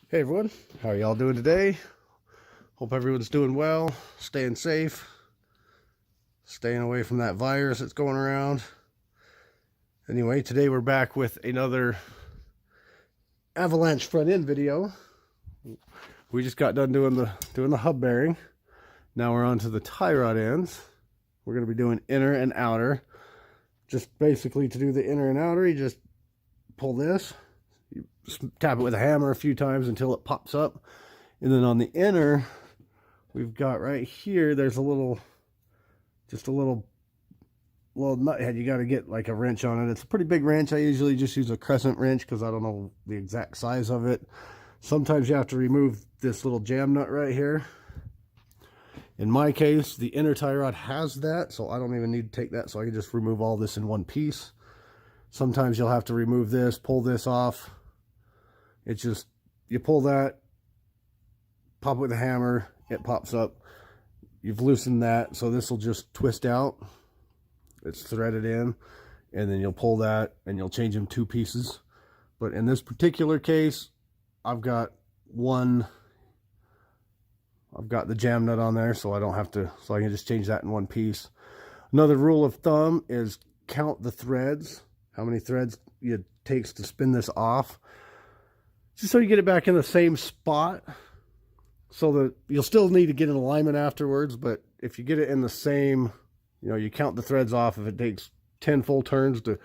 Hey everyone, how are y'all doing today? Hope everyone's doing well, staying safe, staying away from that virus that's going around. Anyway, today we're back with another Avalanche front end video. We just got done doing the hub bearing. Now we're on to the tie rod ends. We're going to be doing inner and outer. Just basically to do the inner and outer, you just pull this. Just tap it with a hammer a few times until it pops up. And then on the inner, we've got right here, there's a little nut head. You got to get like a wrench on it. It's a pretty big wrench. I usually just use a crescent wrench because I don't know the exact size of it. Sometimes you have to remove this little jam nut right here. In my case, the inner tie rod has that, so I don't even need to take that, so I can just remove all this in one piece. Sometimes you'll have to remove this, pull this off. It's just, you pull that, pop it with a hammer, it pops up. You've loosened that, so this will just twist out. It's threaded in, and then you'll pull that, and you'll change them two pieces. But in this particular case, I've got the jam nut on there, so I don't have to, so I can just change that in one piece. Another rule of thumb is count the threads, how many threads it takes to spin this off, just so you get it back in the same spot, so that you'll still need to get an alignment afterwards. But if you get it in the same, you count the threads off. If it takes 10 full turns to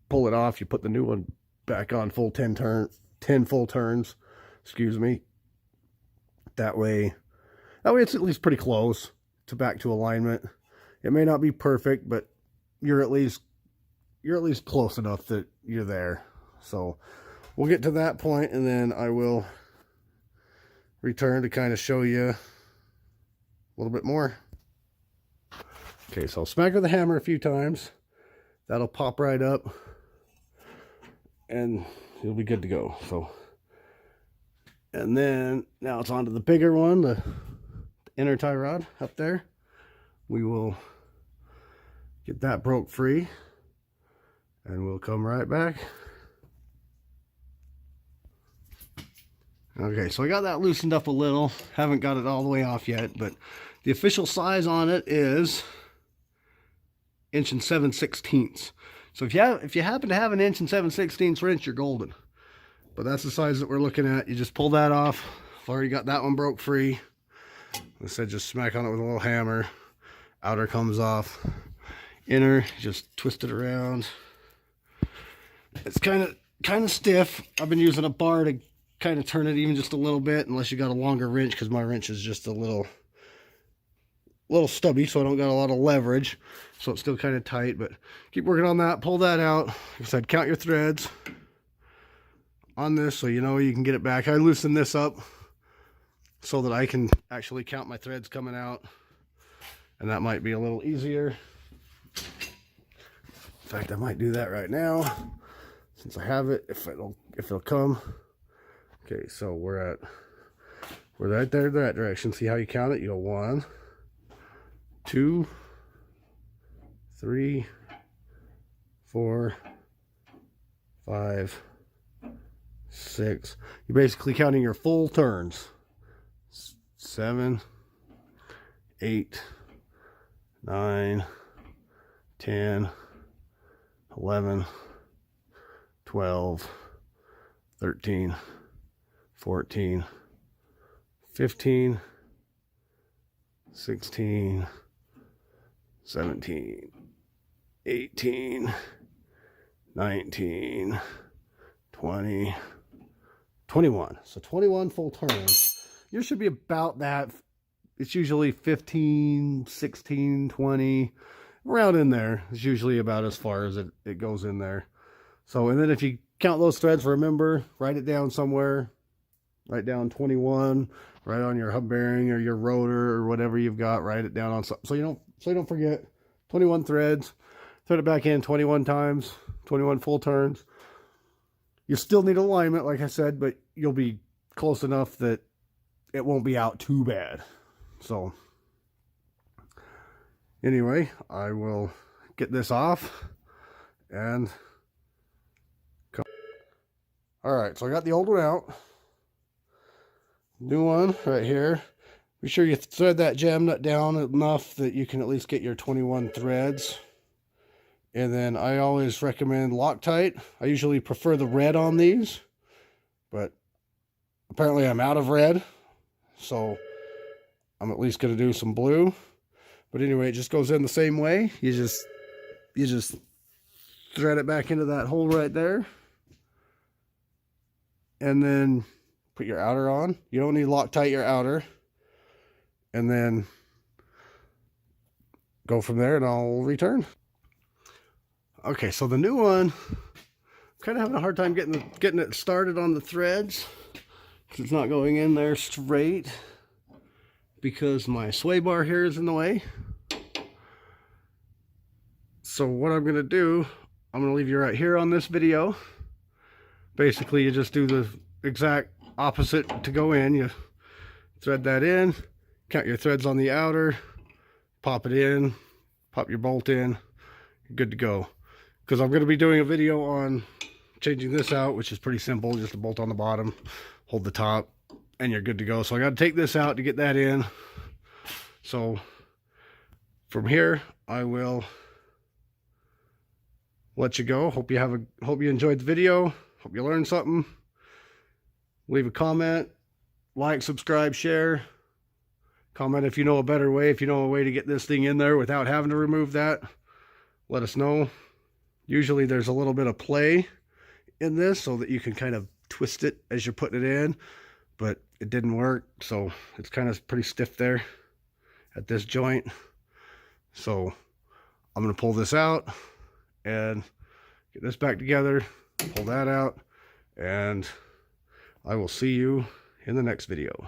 pull it off, you put the new one back on full 10 full turns, excuse me. That way it's at least pretty close to back to alignment. It may not be perfect, but you're at least close enough that you're there. So we'll get to that point, and then I will return to kind of show you a little bit more. Okay, so I'll smack with the hammer a few times. That'll pop right up, and you'll be good to go. So, and then now it's on to the bigger one, the inner tie rod up there. We will get that broke free, and we'll come right back. Okay, so I got that loosened up a little. Haven't got it all the way off yet, but the official size on it is 1 7/16 inches. So if you happen to have an 1 7/16 inch wrench, you're golden. But that's the size that we're looking at. You just pull that off. I've already got that one broke free. I said just smack on it with a little hammer. Outer comes off. Inner, just twist it around. It's kind of stiff. I've been using a bar to kind of turn it even just a little bit, unless you got a longer wrench, because my wrench is just a little stubby, so I don't got a lot of leverage, so it's still kind of tight. But keep working on that. Pull that out. Like I said, count your threads on this so you know you can get it back. I loosen this up so that I can actually count my threads coming out, and that might be a little easier. In fact, I might do that right now since I have it, if it'll come. Okay, so we're right there that direction. See how you count it? You go 1, 2, 3, 4, 5, 6. You're basically counting your full turns. 7, 8, 9, 10, 11, 12, 13, 14, 15, 16, 17, 18, 19, 20, 21. So 21 full turns. Yours should be about that. It's usually 15, 16, 20, around in there. It's usually about as far as it goes in there. So, and then if you count those threads, remember, write it down somewhere. Write down 21, right on your hub bearing or your rotor or whatever you've got. Write it down on something so you don't forget. 21 threads. Thread it back in 21 times, 21 full turns. You still need alignment, like I said, but you'll be close enough that it won't be out too bad. So, anyway, I will get this off and come. All right, so I got the old one out. New one right here. Be sure you thread that jam nut down enough that you can at least get your 21 threads. And then I always recommend Loctite. I usually prefer the red on these, but apparently I'm out of red, so I'm at least going to do some blue. But anyway, it just goes in the same way. You just thread it back into that hole right there, and then put your outer on. You don't need to Loctite your outer, and then go from there, and I'll return. Okay, so the new one, I'm kind of having a hard time getting it started on the threads. It's not going in there straight because my sway bar here is in the way. So what I'm going to do, I'm going to leave you right here on this video. Basically, you just do the exact opposite to go in. You thread that in, count your threads on the outer, pop it in, pop your bolt in, you're good to go. Because I'm going to be doing a video on changing this out, which is pretty simple. Just a bolt on the bottom, hold the top, and you're good to go. So I got to take this out to get that in. So from here, I will let you go. Hope you enjoyed the video. Hope you learned something. Leave a comment, like, subscribe, share. Comment if you know a better way, if you know a way to get this thing in there without having to remove that. Let us know. Usually there's a little bit of play in this so that you can kind of twist it as you're putting it in, but it didn't work, so it's kind of pretty stiff there at this joint. So I'm going to pull this out and get this back together, pull that out, and I will see you in the next video.